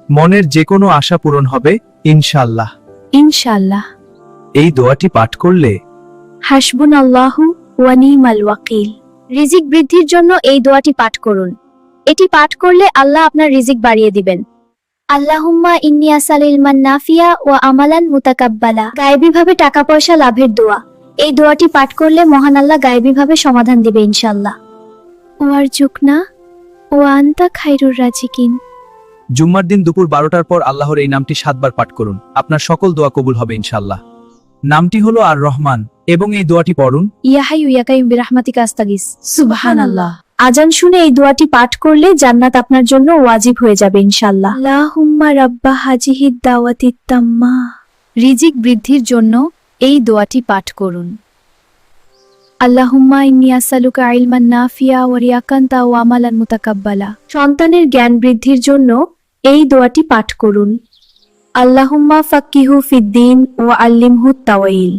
মনের যে কোনো আশা পূরণ হবে ইনশাআল্লাহ। ইনশাআল্লাহ। এই দোয়াটি পাঠ করলে হাসবুনাল্লাহু ওয়া নি'মাল ওয়াকিল। রিজিক বৃদ্ধির জন্য এই দোয়াটি পাঠ করুন। এটি পাঠ করলে আল্লাহ আপনার রিজিক বাড়িয়ে দিবেন। আল্লাহুম্মা ইন্নী আসআলুল ইলমান নাফিয়া ওয়া আমালান মুতাকাব্বালা। গায়েবীভাবে টাকা পয়সা লাভের দোয়া। এই দোয়াটি পাঠ করলে মহান আল্লাহ গায়েবীভাবে সমাধান দিবে ইনশাআল্লাহ। ওয়ারজুকনা ওয়া আনতা খায়রুর রাজিকিন। জুম্মার দিন দুপুর 12টার পর আল্লাহর এই নামটি 7 বার পাঠ করুন। আপনার সকল দোয়া কবুল হবে ইনশাআল্লাহ। নামটি হলো আর রহমান এবং এই দোয়াটি পড়ুন। ইয়া হাইয়ু ইয়া কাইয়ুম বিরহমাতিকা আস্তাগিস। সুবহানাল্লাহ। আজান শুনে এই দোয়াটি পাঠ করলে জান্নাত আপনার জন্য ওয়াজিব হয়ে যাবে ইনশাআল্লাহ। আল্লাহুম্মা রাব্বা হাজিহিদ দাওয়াতিত তাম্মা। রিজিক বৃদ্ধির জন্য এই দোয়াটি পাঠ করুন। আল্লাহুম্মা ইন্নী আসআলুকা ইলমান নাফিয়া ওয়া রিয়াকান ওয়া আমালান মুতাকাব্বালা। সন্তানের জ্ঞান বৃদ্ধির জন্য এই দোয়াটি পাঠ করুন। আল্লাহুম্মা ফাক্কিহু ফিদ্দিন ওয়া আল্লিমহু তাওয়িল।